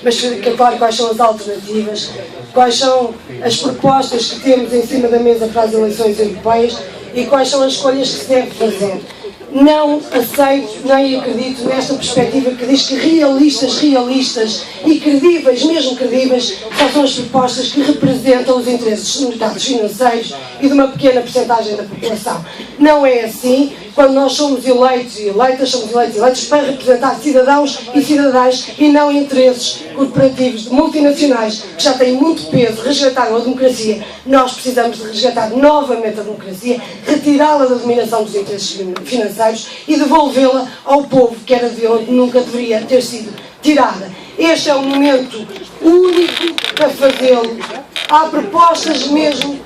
mas fica claro quais são as alternativas, quais são as propostas que temos em cima da mesa para as eleições europeias e quais são as escolhas que se deve fazer. Não aceito nem acredito nesta perspectiva que diz que realistas e credíveis, mesmo credíveis, só são as propostas que representam os interesses dos mercados financeiros e de uma pequena percentagem da população. Não é assim. Quando nós somos eleitos e eleitas, somos eleitos e eleitos para representar cidadãos e cidadãs e não interesses corporativos de multinacionais que já têm muito peso, resgataram a democracia. Nós precisamos de resgatar novamente a democracia, retirá-la da dominação dos interesses financeiros e devolvê-la ao povo, que era de onde nunca deveria ter sido tirada. Este é o momento único para fazê-lo. Há propostas mesmo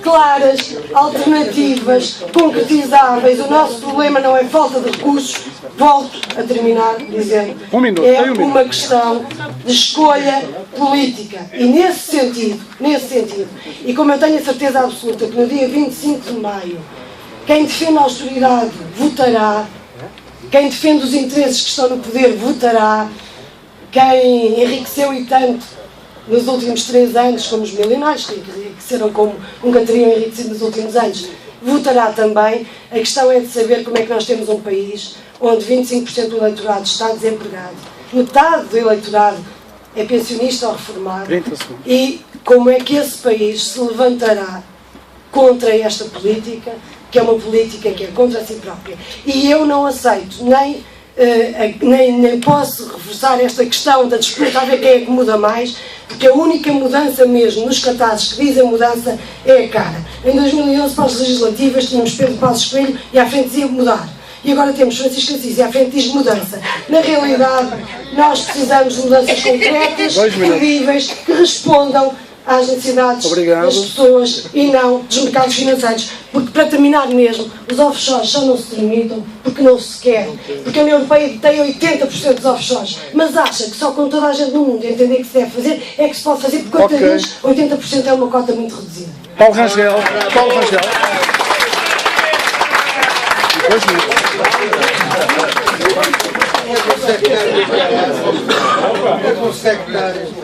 claras, alternativas, concretizáveis. O nosso problema não é falta de recursos. Volto a terminar dizendo é uma questão de escolha política. E nesse sentido, e como eu tenho a certeza absoluta que no dia 25 de maio, quem defende a austeridade votará, quem defende os interesses que estão no poder votará, quem enriqueceu e tanto nos últimos 3 anos, como os milionários, que enriqueceram como nunca teriam enriquecido nos últimos anos, votará também. A questão é de saber como é que nós temos um país onde 25% do eleitorado está desempregado, metade do eleitorado é pensionista ou reformado, e como é que esse país se levantará contra esta política, que é uma política que é contra si própria. E eu não aceito, nem posso reforçar esta questão da disputa a ver quem é que muda mais, porque a única mudança mesmo nos cartazes que dizem mudança é a cara. Em 2011, para as legislativas, tínhamos Pedro Passos Coelho e à frente dizia mudar. E agora temos Francisco Assis e à frente diz mudança. Na realidade, nós precisamos de mudanças concretas, credíveis, que respondam às necessidades das pessoas e não dos mercados financeiros. Porque, para terminar mesmo, os offshores só não se tramitam porque não se querem. Porque a União Europeia tem 80% dos offshores, mas acha que só com toda a gente no mundo entender que se deve fazer, é que se pode fazer, porque coitadinhos, 80% é uma cota muito reduzida. Paulo Rangel.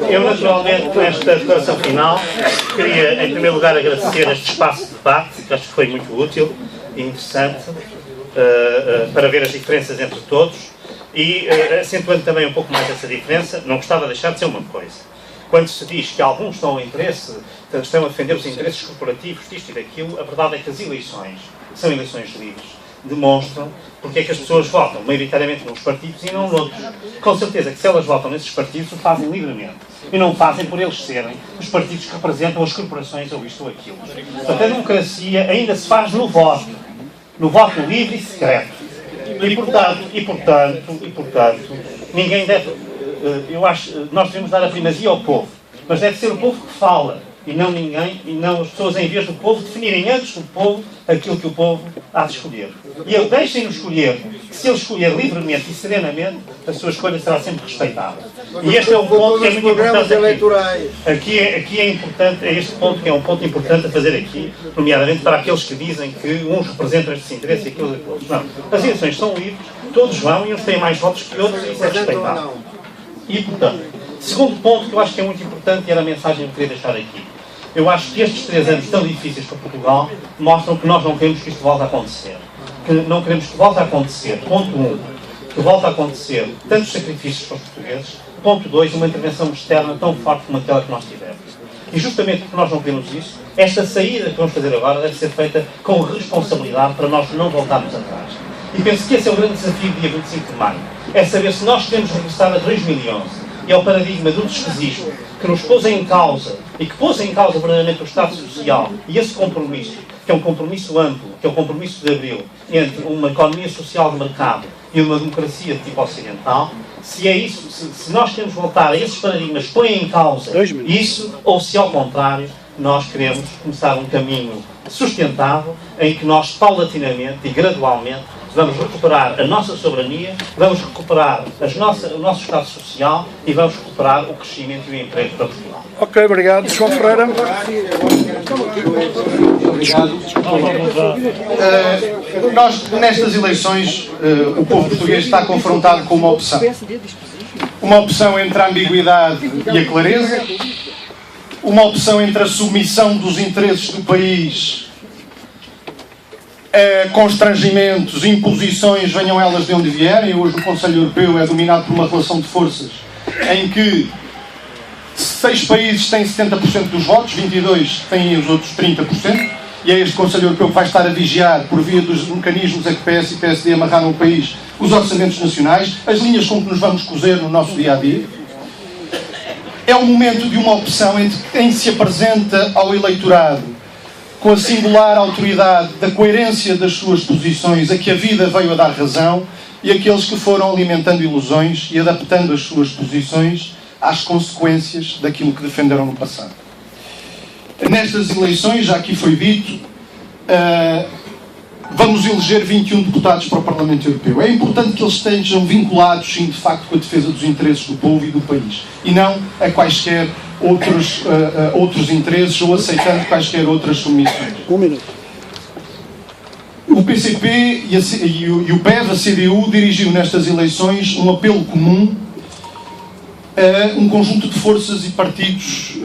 Eu, naturalmente, nesta declaração final, queria, em primeiro lugar, agradecer este espaço de debate, que acho que foi muito útil e interessante, para ver as diferenças entre todos, e acentuando também um pouco mais essa diferença, não gostava de deixar de ser uma coisa. Quando se diz que alguns estão a defender os interesses corporativos disto e daquilo, a verdade é que as eleições são eleições livres. Demonstram porque é que as pessoas votam maioritariamente nos partidos e não noutros. Com certeza que se elas votam nesses partidos, o fazem livremente. E não fazem por eles serem os partidos que representam as corporações ou isto ou aquilo. Portanto, a democracia ainda se faz no voto livre e secreto. E portanto, ninguém deve... Eu acho nós devemos dar a primazia ao povo, mas deve ser o povo que fala. E não ninguém, e não as pessoas, em vez do povo, definirem antes do povo aquilo que o povo há de escolher. E deixem-no escolher, que se ele escolher livremente e serenamente, a sua escolha será sempre respeitada. E este é um ponto que é muito importante aqui. Aqui é importante, é este ponto que é um ponto importante a fazer aqui, nomeadamente para aqueles que dizem que uns representam estes interesses e aqueles e aqueles. Não, as eleições são livres, todos vão e uns têm mais votos que outros e isso é respeitável. E, portanto, segundo ponto que eu acho que é muito importante e era a mensagem que eu queria deixar aqui. Eu acho que estes 3 anos tão difíceis para Portugal mostram que nós não queremos que isto volte a acontecer. Que não queremos que volte a acontecer, ponto 1, que volte a acontecer tantos sacrifícios para os portugueses, ponto 2, uma intervenção externa tão forte como aquela que nós tivemos. E justamente porque nós não queremos isso, esta saída que vamos fazer agora deve ser feita com responsabilidade para nós não voltarmos atrás. E penso que esse é o grande desafio do dia 25 de maio. É saber se nós queremos regressar a 2011 e ao paradigma do despesismo que nos pôs em causa e que pôs em causa verdadeiramente o Estado Social e esse compromisso, que é um compromisso amplo, que é o compromisso de Abril, entre uma economia social de mercado e uma democracia de tipo ocidental, se é isso, se nós queremos voltar a esses paradigmas que põem em causa isso, ou se ao contrário, nós queremos começar um caminho sustentável em que nós paulatinamente e gradualmente vamos recuperar a nossa soberania, vamos recuperar o nosso Estado Social e vamos recuperar o crescimento e o emprego para Portugal. Ok, obrigado. João Ferreira. Nós, nestas eleições, o povo português está confrontado com uma opção. uma opção entre a ambiguidade e a clareza, uma opção entre a submissão dos interesses do país a constrangimentos, imposições, venham elas de onde vierem. Hoje o Conselho Europeu é dominado por uma relação de forças em que 6 países têm 70% dos votos, 22 têm os outros 30%, e é este Conselho Europeu que vai estar a vigiar, por via dos mecanismos a que PS e PSD amarraram o país, os orçamentos nacionais, as linhas com que nos vamos cozer no nosso dia-a-dia. É o momento de uma opção entre quem se apresenta ao eleitorado com a singular autoridade da coerência das suas posições, a que a vida veio a dar razão, e aqueles que foram alimentando ilusões e adaptando as suas posições às consequências daquilo que defenderam no passado. Nestas eleições, já aqui foi dito, vamos eleger 21 deputados para o Parlamento Europeu. É importante que eles estejam vinculados, sim, de facto, com a defesa dos interesses do povo e do país, e não a quaisquer outros interesses ou aceitando quaisquer outras submissões. Um minuto. O PCP e o PEV, a CDU, dirigiu nestas eleições um apelo comum a um conjunto de forças e partidos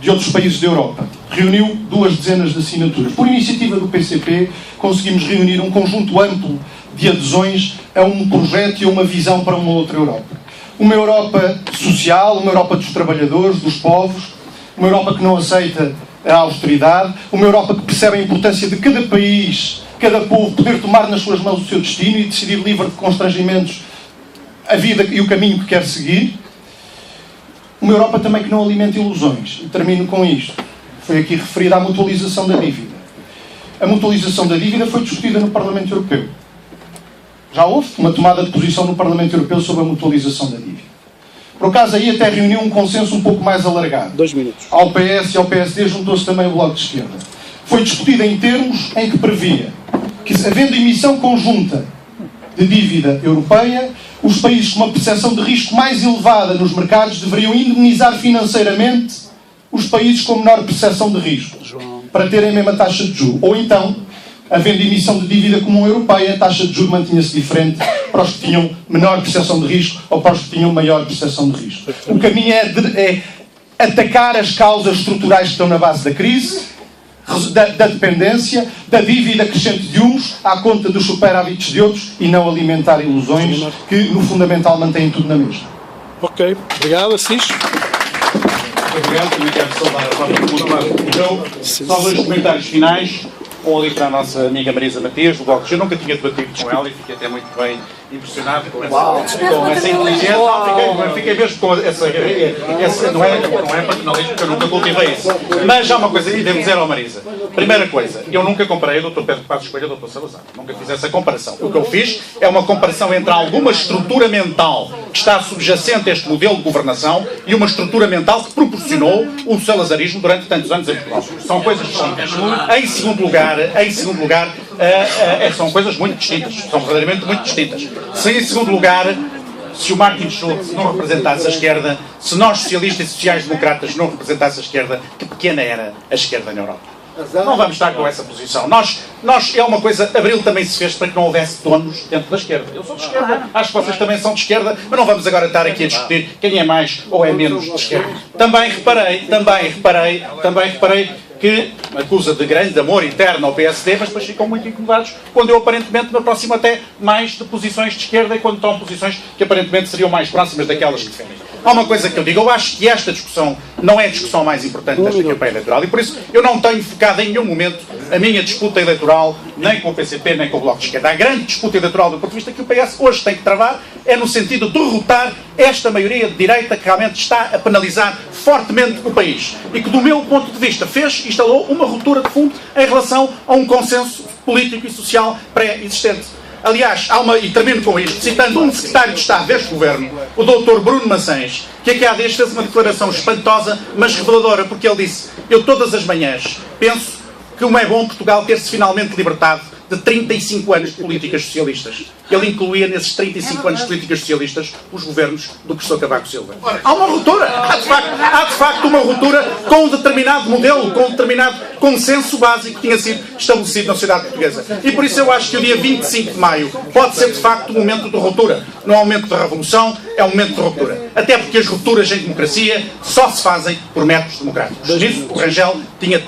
de outros países da Europa. Reuniu 2 dezenas de assinaturas. Por iniciativa do PCP, conseguimos reunir um conjunto amplo de adesões a um projeto e a uma visão para uma outra Europa. Uma Europa social, uma Europa dos trabalhadores, dos povos, uma Europa que não aceita a austeridade, uma Europa que percebe a importância de cada país, cada povo poder tomar nas suas mãos o seu destino e decidir livre de constrangimentos a vida e o caminho que quer seguir. Uma Europa também que não alimenta ilusões. E termino com isto. Foi aqui referida à mutualização da dívida. A mutualização da dívida foi discutida no Parlamento Europeu. Já houve uma tomada de posição no Parlamento Europeu sobre a mutualização da dívida. Por acaso aí até reuniu um consenso um pouco mais alargado. 2 minutos. Ao PS e ao PSD juntou-se também o Bloco de Esquerda. Foi discutida em termos em que previa que, havendo emissão conjunta de dívida europeia, os países com uma percepção de risco mais elevada nos mercados deveriam indemnizar financeiramente os países com menor percepção de risco, para terem a mesma taxa de juros. Ou então, havendo emissão de dívida comum europeia, a taxa de juros mantinha-se diferente para os que tinham menor percepção de risco ou para os que tinham maior percepção de risco. O caminho é atacar as causas estruturais que estão na base da crise, da dependência, da dívida crescente de uns à conta dos superávites de outros, e não alimentar ilusões que, no fundamental, mantêm tudo na mesma. Ok, obrigado, Assis. Obrigado, também quero saudar a própria pergunta. Então, só 2 comentários finais. Um ali para a nossa amiga Marisa Matias, do Bloco. Eu nunca tinha debatido com ela e fiquei até muito bem impressionado com essa inteligência. Fiquei mesmo com essa não é paternalismo, porque eu nunca cultivei isso. Mas há uma coisa, e devo dizer ao Marisa. Primeira coisa, eu nunca comparei o Dr. Pedro Passos Coelho e o Dr. Salazar. Nunca fiz essa comparação. O que eu fiz é uma comparação entre alguma estrutura mental que está subjacente a este modelo de governação e uma estrutura mental que proporcionou o salazarismo durante tantos anos em Portugal. São coisas distintas. Em segundo lugar, são coisas muito distintas. São verdadeiramente muito distintas. Se em segundo lugar, se o Martin Schulz não representasse a esquerda, se nós socialistas e sociais-democratas não representasse a esquerda, que pequena era a esquerda na Europa. Não vamos estar com essa posição. É uma coisa, Abril também se fez para que não houvesse donos dentro da esquerda. Eu sou de esquerda, acho que vocês também são de esquerda, mas não vamos agora estar aqui a discutir quem é mais ou é menos de esquerda. Também reparei que acusa de grande amor interno ao PSD, mas depois ficam muito incomodados quando eu aparentemente me aproximo até mais de posições de esquerda e quando estão posições que aparentemente seriam mais próximas daquelas que defendem. Há uma coisa que eu digo, eu acho que esta discussão não é a discussão mais importante desta campanha eleitoral e por isso eu não tenho focado em nenhum momento a minha disputa eleitoral nem com o PCP nem com o Bloco de Esquerda. A grande disputa eleitoral do ponto de vista que o PS hoje tem que travar é no sentido de derrotar esta maioria de direita que realmente está a penalizar fortemente o país e que do meu ponto de vista instalou uma ruptura de fundo em relação a um consenso político e social pré-existente. Aliás, e termino com isto, citando um secretário de Estado deste governo, o Dr. Bruno Maçães, que aqui há dias fez uma declaração espantosa, mas reveladora, porque ele disse: eu todas as manhãs penso que como é bom Portugal ter-se finalmente libertado de 35 anos de políticas socialistas. ele incluía nesses 35 anos de políticas socialistas os governos do professor Cavaco Silva. Há uma ruptura, há de facto uma ruptura com um determinado modelo, com um determinado consenso básico que tinha sido estabelecido na sociedade portuguesa. E por isso eu acho que o dia 25 de maio pode ser de facto um momento de ruptura. Não é um momento de revolução, é um momento de ruptura. Até porque as rupturas em democracia só se fazem por métodos democráticos. Nisso, o Rangel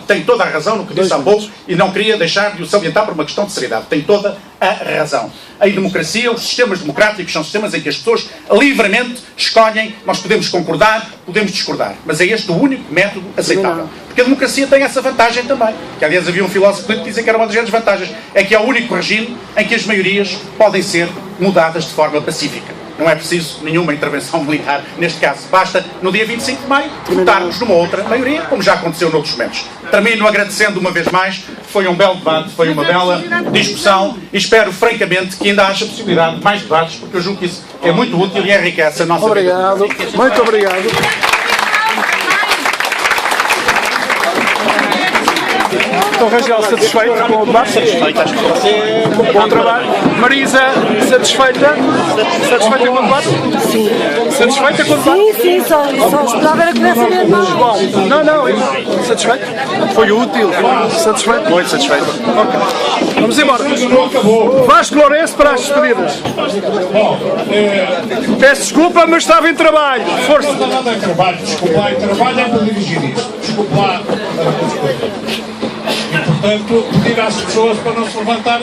tem toda a razão no que disse há pouco e não queria deixar de o salientar por uma questão de seriedade. Tem toda a razão. Em democracia, os sistemas democráticos são sistemas em que as pessoas livremente escolhem, nós podemos concordar, podemos discordar, mas é este o único método aceitável. Porque a democracia tem essa vantagem também. Que aliás havia um filósofo que dizia que era uma das grandes vantagens. É que é o único regime em que as maiorias podem ser mudadas de forma pacífica. Não é preciso nenhuma intervenção militar neste caso. Basta, no dia 25 de maio, votarmos numa outra maioria, como já aconteceu noutros momentos. Termino agradecendo uma vez mais. Foi um belo debate, foi uma bela discussão e espero, francamente, que ainda haja possibilidade de mais debates, porque eu julgo que isso é muito útil e enriquece a nossa vida. Obrigado. Muito obrigado. Então, Rangel, satisfeito com o debate? Satisfeito, acho que você... Bom trabalho. Marisa, satisfeita? Satisfeita com o debate? Sim. Satisfeita com o debate? Sim, só esperava era que tivesse medo mais. Bom, não. Satisfeito? Foi útil? Satisfeito? Muito satisfeito. Ok. Vamos embora. Vasco Lourenço para as despedidas. Peço desculpa, mas estava em trabalho. Força. Não estava em trabalho, desculpa lá, em trabalho é para dirigir isto. Desculpa lá. E, portanto, pedir às pessoas para não se levantarem.